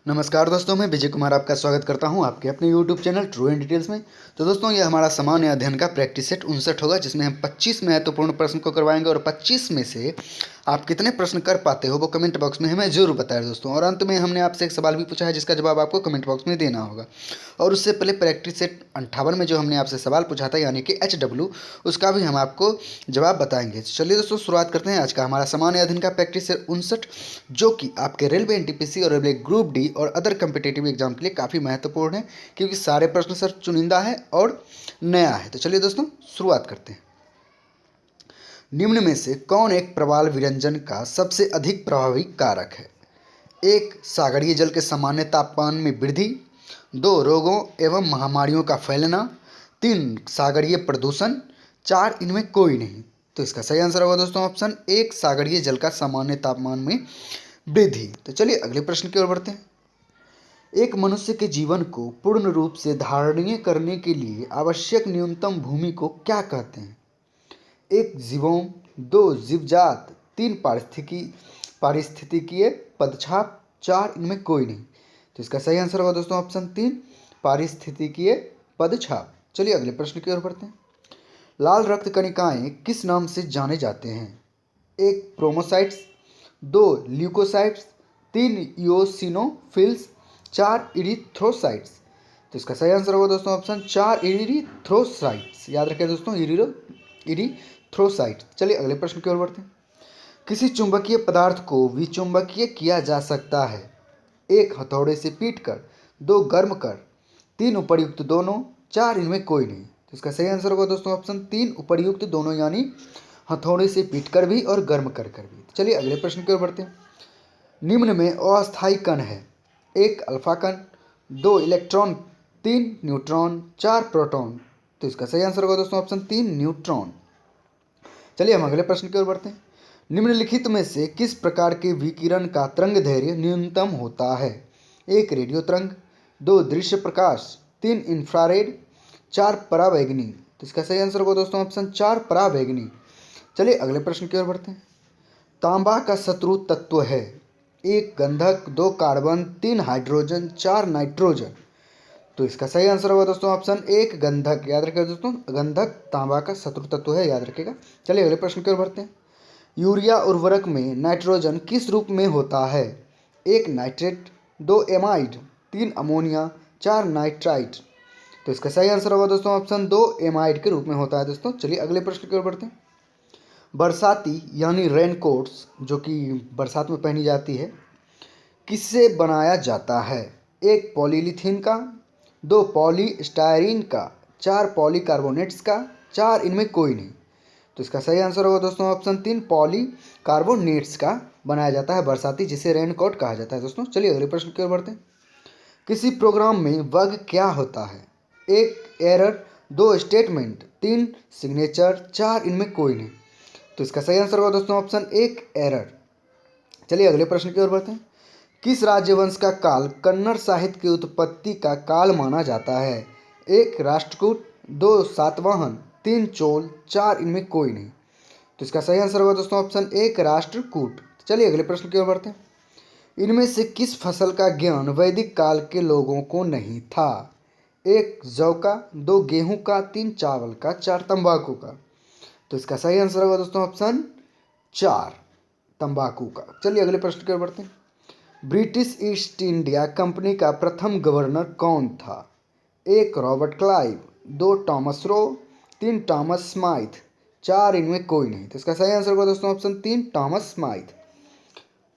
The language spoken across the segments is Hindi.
नमस्कार दोस्तों, मैं विजय कुमार आपका स्वागत करता हूं आपके अपने YouTube channel true and details में। तो दोस्तों, ये हमारा सामान्य अध्ययन का प्रैक्टिस सेट 59 होगा, जिसमें हम 25 महत्वपूर्ण प्रश्न को करवाएंगे और 25 में से आप कितने प्रश्न कर पाते हो वो कमेंट बॉक्स में हमें जरूर बताएं दोस्तों। और अंत में हमने आपसे एक सवाल भी पूछा है जिसका जवाब आपको कमेंट बॉक्स में देना होगा। और उससे पहले प्रैक्टिस सेट 58 में जो हमने आपसे सवाल पूछा था यानी कि HW, उसका भी हम आपको जवाब बताएंगे। चलिए दोस्तों, शुरुआत करते हैं आज का हमारा सामान्य अध्ययन का प्रैक्टिस सेट 59, जो कि आपके रेलवे एनटीपीसी और रेलवे ग्रुप डी और अदर कम्पिटेटिव एग्जाम के लिए काफ़ी महत्वपूर्ण है, क्योंकि सारे प्रश्न सर चुनिंदा है और नया है। तो चलिए दोस्तों, शुरुआत करते हैं। निम्न में से कौन एक प्रवाल विरंजन का सबसे अधिक प्रभावी कारक है? 1. सागरीय जल के सामान्य तापमान में वृद्धि। 2. रोगों एवं महामारियों का फैलना। 3. सागरीय प्रदूषण। 4. इनमें कोई नहीं। तो इसका सही आंसर होगा दोस्तों ऑप्शन 1, सागरीय जल का सामान्य तापमान में वृद्धि। तो चलिए अगले प्रश्न की ओर बढ़ते हैं। एक मनुष्य के जीवन को पूर्ण रूप से धारणीय करने के लिए आवश्यक न्यूनतम भूमि को क्या कहते हैं? 1. जीवों। 2. जीवजात। 3. पारिस्थितिकीय पदछाप। 4. इनमें कोई नहीं। तो इसका सही आंसर होगा दोस्तों ऑप्शन 3, पारिस्थितिकीय पदछाप। चलिए अगले प्रश्न की ओर बढ़ते हैं। लाल रक्त कणिकाएं किस नाम से जाने जाते हैं? 1. प्रोमोसाइट्स। 2. ल्यूकोसाइट्स। 3. इओसिनोफिल्स। 4. इरिथ्रोसाइट्स। तो इसका सही आंसर होगा दोस्तों ऑप्शन 4, इरिथ्रोसाइट्स। याद रखें दोस्तों, इरिथ्रोसाइट्स। चलिए अगले प्रश्न की ओर बढ़ते हैं। किसी चुंबकीय पदार्थ को विचुंबकीय किया जा सकता है? 1. हथौड़े से पीट कर। 2. गर्म कर। 3. उपर्युक्त दोनों। 4. इनमें कोई नहीं। तो इसका सही आंसर होगा दोस्तों ऑप्शन 3, उपर्युक्त दोनों, यानी हथौड़े से पीट कर भी और गर्म कर भी। चलिए अगले प्रश्न की ओर बढ़ते हैं। निम्न में अस्थायी कण है? 1. अल्फा कण। 2. इलेक्ट्रॉन। 3. न्यूट्रॉन। 4. प्रोटॉन। तो इसका सही आंसर होगा दोस्तों ऑप्शन 3, न्यूट्रॉन। चलिए हम अगले प्रश्न की ओर बढ़ते हैं। निम्नलिखित में से किस प्रकार के विकिरण का तरंग दैर्घ्य न्यूनतम होता है? 1. रेडियो तरंग। 2. दृश्य प्रकाश। 3. इंफ्रारेड। 4. परावैंगनी। तो इसका सही आंसर होगा दोस्तों ऑप्शन 4, परावैंगनी। चलिए अगले प्रश्न की ओर बढ़ते हैं। तांबा का शत्रु तत्व है? 1. गंधक। 2. कार्बन। 3. हाइड्रोजन। 4. नाइट्रोजन। तो इसका सही आंसर होगा दोस्तों ऑप्शन 1, गंधक। याद रखिएगा दोस्तों, गंधक तांबा का शत्रु तत्व है, याद रखिएगा। चलिए अगले प्रश्न की ओर बढ़ते हैं। यूरिया उर्वरक में नाइट्रोजन किस रूप में होता है? 1. नाइट्रेट। 2. एमाइड। 3. अमोनिया। 4. नाइट्राइट। तो इसका सही आंसर होगा दोस्तों ऑप्शन 2, एमाइड के रूप में होता है दोस्तों। चलिए अगले प्रश्न की ओर बढ़ते हैं। बरसाती यानी रेनकोट्स, जो कि बरसात में पहनी जाती है, किससे बनाया जाता है? 1. पॉलीलिथीन का। 2. पॉलीस्टायरीन का। 4. पॉलीकार्बोनेट्स का। 4. इनमें कोई नहीं। तो इसका सही आंसर होगा दोस्तों ऑप्शन 3, पॉलीकार्बोनेट्स का बनाया जाता है बरसाती, जिसे रेनकोट कहा जाता है दोस्तों। चलिए अगले प्रश्न की ओर बढ़ते हैं। किसी प्रोग्राम में बग क्या होता है? 1. एरर। 2. स्टेटमेंट। 3. सिग्नेचर। 4. इनमें कोई नहीं। तो इसका सही आंसर होगा दोस्तों ऑप्शन 1, एरर। चलिए अगले प्रश्न की ओर बढ़ते हैं। किस राजवंश का काल कन्नड़ साहित्य की उत्पत्ति का काल माना जाता है? 1. राष्ट्रकूट। 2. सातवाहन। 3. चोल। 4. इनमें कोई नहीं। तो इसका सही आंसर होगा दोस्तों ऑप्शन 1, राष्ट्रकूट। चलिए अगले प्रश्न की ओर बढ़ते हैं। इनमें से किस फसल का ज्ञान वैदिक काल के लोगों को नहीं था? 1. जौ का। 2. गेहूं का। 3. चावल का। 4. तंबाकू का। तो इसका सही आंसर होगा दोस्तों ऑप्शन 4, तंबाकू का। चलिए अगले प्रश्न की ओर बढ़ते हैं। ब्रिटिश ईस्ट इंडिया कंपनी का प्रथम गवर्नर कौन था? 1. Robert Clive. 2. Thomas Roe. 3. Thomas Smythe. 4. इनमें कोई नहीं। तो इसका सही आंसर होगा दोस्तों ऑप्शन 3, टॉमस स्माइथ।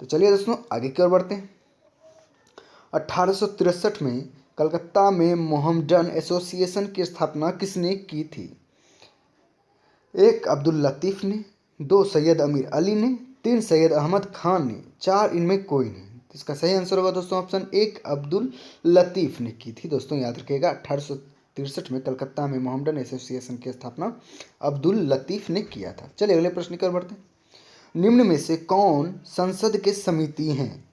तो चलिए दोस्तों आगे की ओर बढ़ते हैं। 1863 में कलकत्ता में मोहम्मडन एसोसिएशन की स्थापना किसने की थी? 1. अब्दुल लतीफ़ ने। 2. सैयद अमीर अली ने। 3. सैयद अहमद खान ने। 4. इनमें कोई नहीं। तो इसका सही आंसर होगा दोस्तों ऑप्शन 1, अब्दुल लतीफ़ ने की थी दोस्तों। याद रखिएगा, 1863 में कलकत्ता में मोहम्मडन एसोसिएशन की स्थापना अब्दुल लतीफ़ ने किया था। चलिए अगले प्रश्न की ओर बढ़ते हैं। निम्न में से कौन संसद के समिति हैं?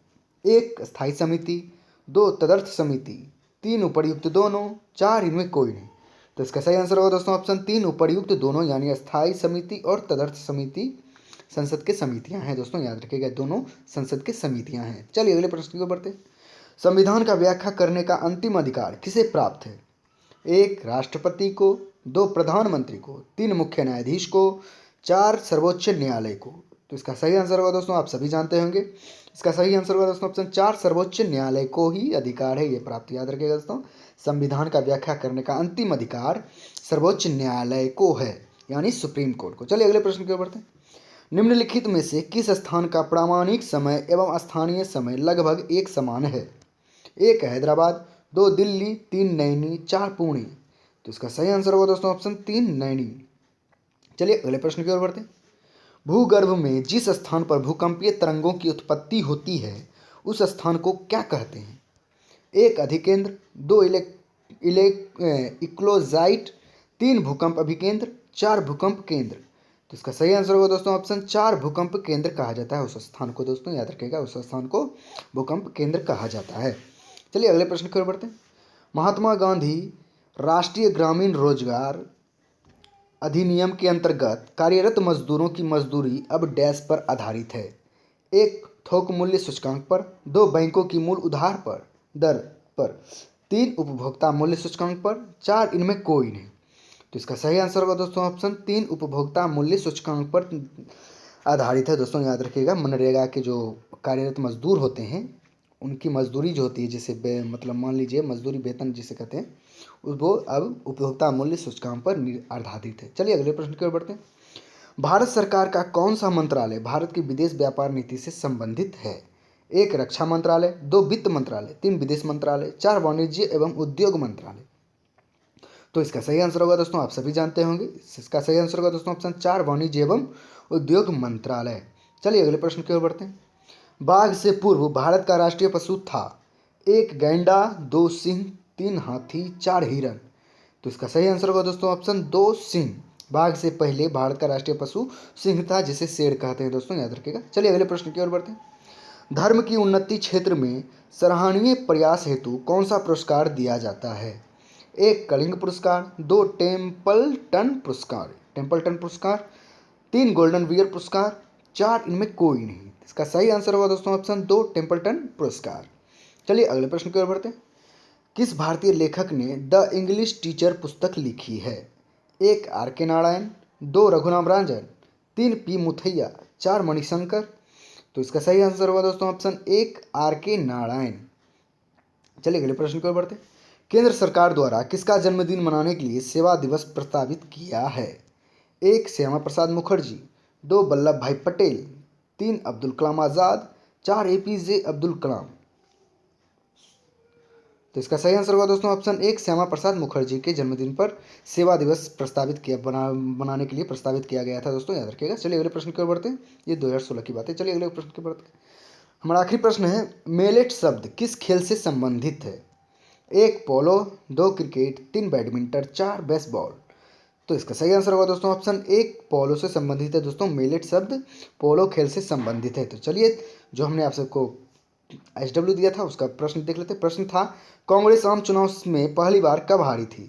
1. स्थायी समिति। 2. तदर्थ समिति। 3. उपर्युक्त दोनों। 4. इनमें कोई नहीं। तो इसका सही आंसर होगा दोस्तों ऑप्शन 3, उपर्युक्त दोनों, यानी स्थायी समिति और तदर्थ समिति संसद के समितियां हैं दोस्तों। याद रखिएगा, दोनों संसद के समितियां हैं। चलिए अगले प्रश्न की ओर बढ़ते हैं। संविधान का व्याख्या करने का अंतिम अधिकार किसे प्राप्त है? 1 राष्ट्रपति को, 2 प्रधानमंत्री को, 3 मुख्य न्यायाधीश को, 4 सर्वोच्च न्यायालय को। तो इसका सही आंसर होगा दोस्तों, आप सभी जानते होंगे, इसका सही आंसर होगा दोस्तों ऑप्शन 4 सर्वोच्च न्यायालय को ही अधिकार है ये प्राप्त। याद रखिएगा दोस्तों, संविधान का व्याख्या करने का अंतिम अधिकार सर्वोच्च न्यायालय को है, यानी सुप्रीम कोर्ट को। चलिए अगले प्रश्न की ओर बढ़ते हैं। निम्नलिखित में से किस स्थान का प्रामाणिक समय एवं स्थानीय समय लगभग एक समान है? 1 हैदराबाद, 2 दिल्ली, 3 नैनी, 4 पुणे। तो इसका सही आंसर होगा दोस्तों ऑप्शन 3 नैनी। चलिए अगले प्रश्न की ओर बढ़ते हैं। भूगर्भ में जिस स्थान पर भूकंपीय तरंगों की उत्पत्ति होती है उस स्थान को क्या कहते हैं? 1 अधिकेंद्र, 2 इक्लोजाइट, 3 भूकंप अभिकेंद्र, 4 भूकंप केंद्र। तो इसका सही आंसर होगा दोस्तों ऑप्शन 4 भूकंप केंद्र कहा जाता है उस स्थान को। दोस्तों याद रखिएगा, उस स्थान को भूकंप केंद्र कहा जाता है। चलिए अगले प्रश्न की ओर बढ़ते हैं। महात्मा गांधी राष्ट्रीय ग्रामीण रोजगार अधिनियम के अंतर्गत कार्यरत मजदूरों की मजदूरी अब डैश पर आधारित है? 1 थोक मूल्य सूचकांक पर, 2 बैंकों की मूल उधार पर दर पर, 3 उपभोक्ता मूल्य सूचकांक पर, 4 इनमें कोई नहीं। तो इसका सही आंसर होगा दोस्तों ऑप्शन 3 उपभोक्ता मूल्य सूचकांक पर आधारित है। दोस्तों याद रखिएगा, मनरेगा के जो कार्यरत मजदूर होते हैं उनकी मजदूरी जो होती है, जिसे मतलब मान लीजिए मजदूरी वेतन जिसे कहते हैं, वो अब उपभोक्ता मूल्य सूचकांक पर आधारित है। चलिए अगले प्रश्न की ओर बढ़ते हैं। भारत सरकार का कौन सा मंत्रालय भारत की विदेश व्यापार नीति से संबंधित है? 1 रक्षा मंत्रालय, 2 वित्त मंत्रालय, 3 विदेश मंत्रालय, 4 वाणिज्य एवं उद्योग मंत्रालय। तो इसका सही आंसर होगा दोस्तों, आप सभी जानते होंगे, इसका सही आंसर होगा दोस्तों ऑप्शन 4 वाणिज्य एवं उद्योग मंत्रालय। चलिए अगले प्रश्न की ओर बढ़ते हैं। बाघ से पूर्व भारत का राष्ट्रीय पशु था? 1 गैंडा, 2 सिंह, 3 हाथी, 4 हिरन। तो इसका सही आंसर होगा दोस्तों ऑप्शन 2 सिंह। बाघ से पहले भारत का राष्ट्रीय पशु सिंह था, जिसे शेर कहते हैं। दोस्तों याद रखिएगा। चलिए अगले प्रश्न की ओर बढ़ते हैं। धर्म की उन्नति क्षेत्र में सराहनीय प्रयास हेतु कौन सा पुरस्कार दिया जाता है? 1 कलिंग पुरस्कार, 2 टेम्पल्टन पुरस्कार, 3 गोल्डन बियर पुरस्कार, 4 इनमें कोई नहीं। इसका सही आंसर होगा दोस्तों ऑप्शन 2 टेम्पल्टन पुरस्कार। चलिए अगले प्रश्न की ओर बढ़ते हैं। किस भारतीय लेखक ने द इंग्लिश टीचर पुस्तक लिखी है? 1 R.K. नारायण, 2 रघुराम राजन, 3 P. मुथैया, 4 मणिशंकर। तो इसका सही आंसर होगा दोस्तों ऑप्शन 1 R.K. नारायण। चलिए अगले प्रश्न की ओर बढ़ते हैं। केंद्र सरकार द्वारा किसका जन्मदिन मनाने के लिए सेवा दिवस प्रस्तावित किया है? 1 श्यामा प्रसाद मुखर्जी, 2 वल्लभ भाई पटेल, 3 अब्दुल कलाम आज़ाद, 4 APJ अब्दुल कलाम। तो इसका सही आंसर होगा दोस्तों ऑप्शन 1 श्यामा प्रसाद मुखर्जी के जन्मदिन पर सेवा दिवस प्रस्तावित किया बनाने के लिए प्रस्तावित किया गया था। दोस्तों याद रखिएगा। चलिए अगले प्रश्न की ओर बढ़ते हैं। ये 2016 की बात है। चलिए अगले प्रश्न की ओर बढ़ते हैं। हमारा आखिरी प्रश्न है, मेलेट शब्द किस खेल से संबंधित है? 1 पोलो, 2 क्रिकेट, 3 बैडमिंटन, 4 बेसबॉल। तो इसका सही आंसर होगा दोस्तों ऑप्शन 1 पोलो से संबंधित है। दोस्तों मेलेट शब्द पोलो खेल से संबंधित है। तो चलिए जो हमने आप सबको SW दिया था उसका प्रश्न देख लेते हैं। प्रश्न था, कांग्रेस आम चुनाव में पहली बार कब हारी थी?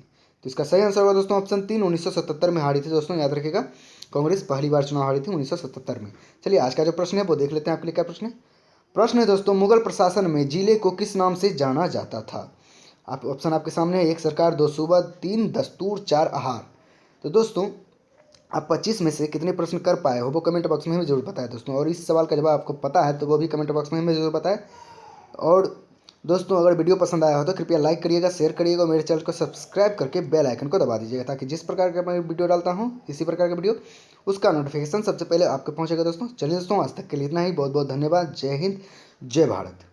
तो इसका सही आंसर होगा दोस्तों ऑप्शन 3 1977 में हारी थी। दोस्तों याद रखिएगा, कांग्रेस पहली बार चुनाव हारी थी 1977 में। चलिए आज का जो प्रश्न है वो देख लेते हैं। आपके लिए क्या प्रश्न है? प्रश्न है दोस्तों, मुगल प्रशासन में जिले को किस नाम से जाना जाता था? आप ऑप्शन आपके सामने है, 1 सरकार, 2 सूबा, 3 दस्तूर, 4 आहार। तो दोस्तों आप 25 में से कितने प्रश्न कर पाए हो वो कमेंट बॉक्स में हमें जरूर बताएं दोस्तों। और इस सवाल का जवाब आपको पता है तो वो भी कमेंट बॉक्स में हमें जरूर बताएं। और दोस्तों अगर वीडियो पसंद आया हो तो कृपया लाइक करिएगा, शेयर करिएगा और मेरे चैनल को सब्सक्राइब करके बेल आइकन को दबा दीजिएगा, ताकि जिस प्रकार का मैं वीडियो डालता हूँ इसी प्रकार का वीडियो उसका नोटिफिकेशन सबसे पहले आपको पहुँचेगा। दोस्तों चलिए दोस्तों आज तक के लिए इतना ही। बहुत बहुत धन्यवाद। जय हिंद, जय भारत।